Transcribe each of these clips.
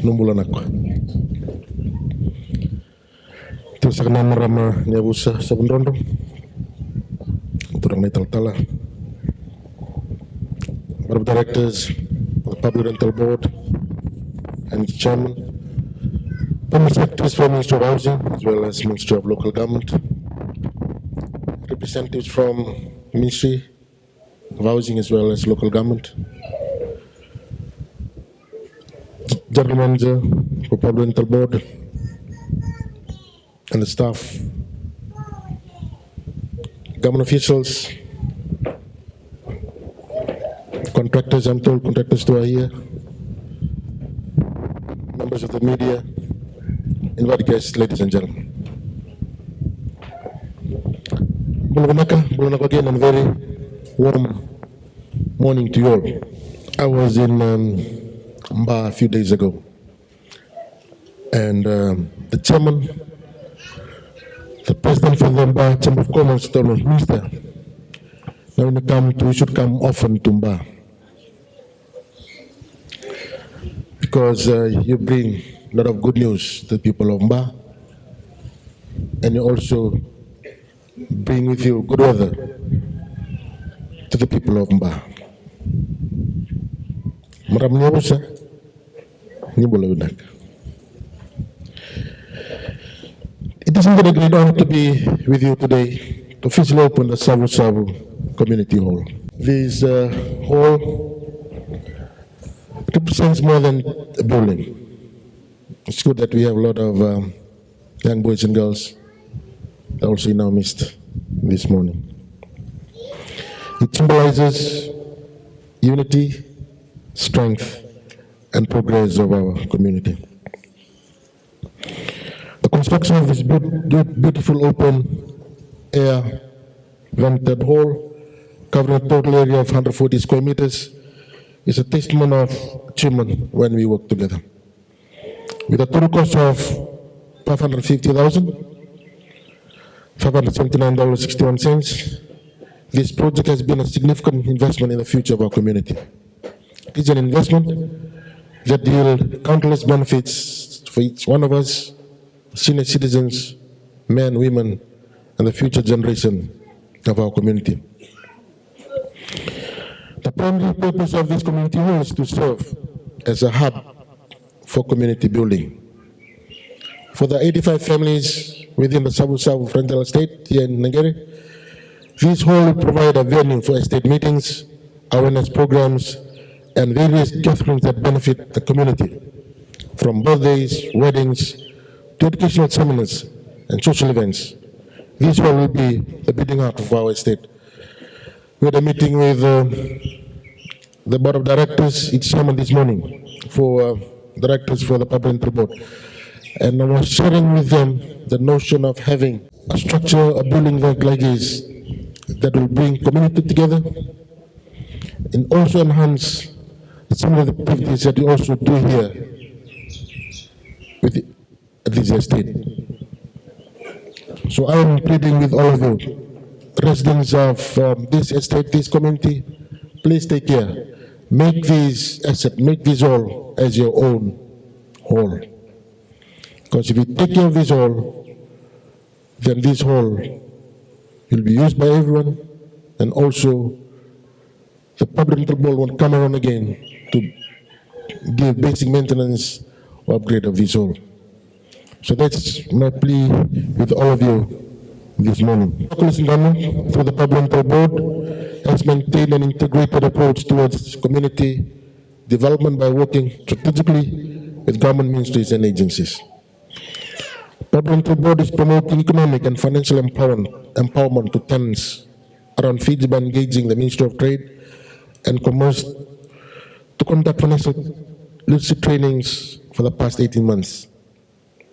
Numbulanak. Terus nama rama nyabusa sabundondo. Turang netal tala. Board of Directors, the Public Rental Board, and its Chairman, Permanent Secretaries for Ministry of Housing, as well as Ministry of Local Government, representatives from Ministry of Housing as well as Local Government, General Manager for Public Rental Board, and the staff, government officials, contractors, I'm told contractors too are here, members of the media, invited guests, ladies and gentlemen. Bulanaka again, and very warm morning to you all. I was in Mba a few days ago, and the chairman, the president for the Mba Chamber of Commerce told me, Minister, now we should come often to Mba, because you bring a lot of good news to the people of Mba, and you also bring with you good weather to the people of Mba. Maram nyabusa, nyibula unak. It is indeed a great honor to be with you today to officially open the Savusavu Community Hall. This hall represents more than a building. It's good that we have a lot of young boys and girls also in our midst this morning. It symbolizes unity, strength, and progress of our community. The construction of this beautiful open air vented hall, covering a total area of 140 square meters, is a testament of achievement when we work together. With a total cost of $579.61, this project has been a significant investment in the future of our community. It is an investment that yield countless benefits for each one of us, senior citizens, men, women, and the future generation of our community. The primary purpose of this community hall is to serve as a hub for community building. For the 85 families within the Savusavu rental estate here in Naqere, this hall will provide a venue for estate meetings, awareness programs, and various gatherings that benefit the community, from birthdays, weddings, to educational seminars and social events. This hall will be the beating heart of our estate. We had a meeting with the Board of Directors, its chairman this morning, for directors for the Public Rental Board. And I was sharing with them the notion of having a structure, a building like this, that will bring community together and also enhance some of the activities that we also do here with this estate. So I am pleading with all of you, residents of this estate, this community, please take care. Make this asset, make this hall as your own hall. Because if you take care of this hall, then this hall will be used by everyone, and also the Public Rental Board will come around again to give basic maintenance or upgrade of this hall. So that's my plea with all of you this morning. Local government, through the Public Rental Board, has maintained an integrated approach towards community development by working strategically with government ministries and agencies. Public Rental Board is promoting economic and financial empowerment to tenants around Fiji by engaging the Ministry of Trade and Commerce to conduct financial literacy trainings for the past 18 months.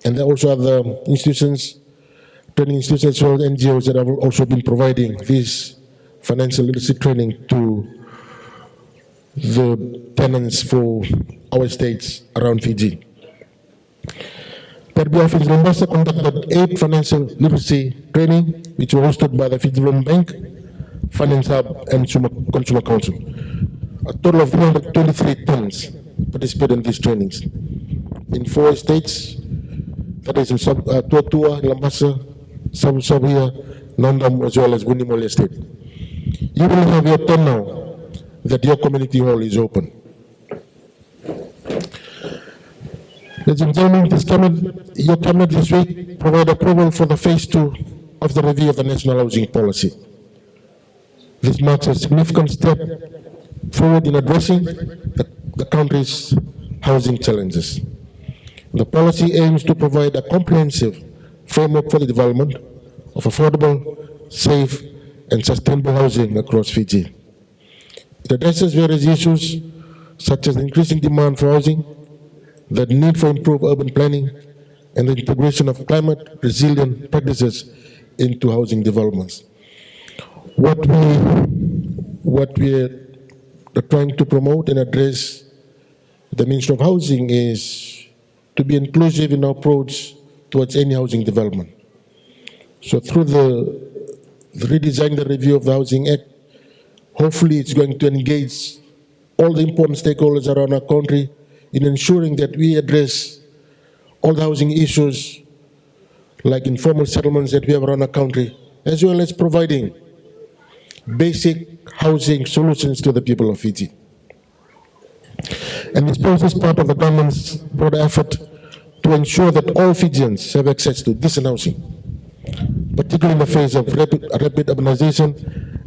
And there are also other institutions, training institutions as well as NGOs that have also been providing this financial literacy training to the tenants for our estates around Fiji. PRB Office Mombasa conducted 8 financial literacy training, which were hosted by the Fiji Development Bank, Finance Hub, and Consumer Council. A total of 323 tenants participated in these trainings. in 4 estates, that is in Tuatua, Lamasa, Savusavu, Nandam, as well as Bunimoli estate. You will have your turn now that your community hall is open. Ladies and gentlemen, your cabinet this week provide approval for the phase 2 of the review of the national housing policy. This marks a significant step forward in addressing the country's housing challenges. The policy aims to provide a comprehensive framework for the development of affordable, safe, and sustainable housing across Fiji. It addresses various issues such as the increasing demand for housing, the need for improved urban planning, and the integration of climate-resilient practices into housing developments. What we are trying to promote and address the Ministry of Housing is to be inclusive in our approach towards any housing development. So through the redesign, the review of the Housing Act, hopefully it's going to engage all the important stakeholders around our country in ensuring that we address all the housing issues like informal settlements that we have around our country, as well as providing basic housing solutions to the people of Fiji. And this process is part of the government's broader effort to ensure that all Fijians have access to decent housing, particularly in the face of rapid urbanization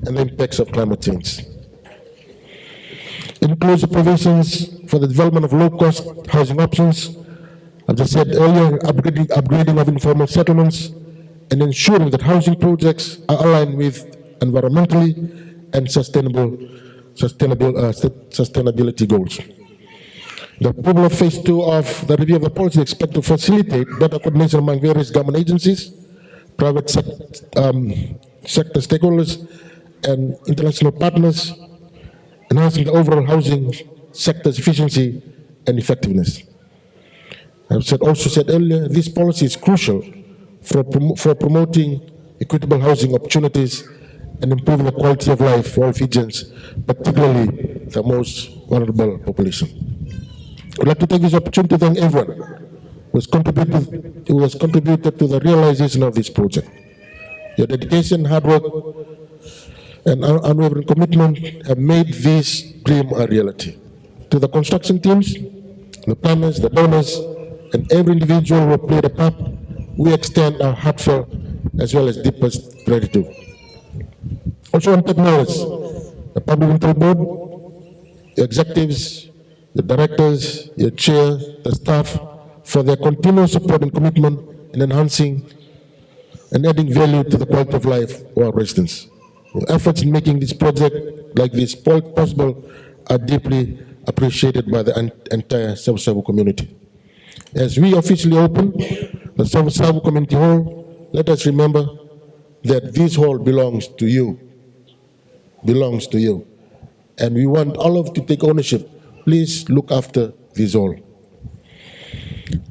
and the impacts of climate change. It includes the provisions for the development of low-cost housing options, as I said earlier, upgrading of informal settlements, and ensuring that housing projects are aligned with environmentally and sustainability goals. The approval of phase 2 of the review of the policy is expected to facilitate better coordination among various government agencies, private sector stakeholders, and international partners, enhancing the overall housing sector's efficiency and effectiveness. I've also said earlier, this policy is crucial for promoting equitable housing opportunities and improving the quality of life for all Fijians, particularly the most vulnerable population. I'd like to take this opportunity to thank everyone who has contributed to the realization of this project. Your dedication, hard work, and unwavering commitment have made this dream a reality. To the construction teams, the planners, the donors, and every individual who played a part, we extend our heartfelt as well as deepest gratitude. Also want to acknowledge the Public Rental Board, the executives, the directors, your chair, the staff, for their continuous support and commitment in enhancing and adding value to the quality of life of our residents. Your efforts in making this project like this possible are deeply appreciated by the entire Savusavu community. As we officially open the Savusavu Community Hall, let us remember that this hall belongs to you. Belongs to you. And we want all of you to take ownership. Please look after this hall.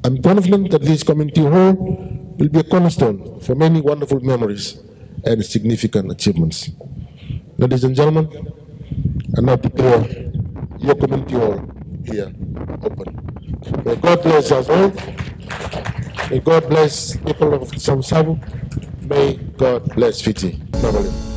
I'm confident that this community hall will be a cornerstone for many wonderful memories and significant achievements. Ladies and gentlemen, I now declare your community hall here open. May God bless us all. May God bless people of Savusavu. May God bless Fiji. Normally.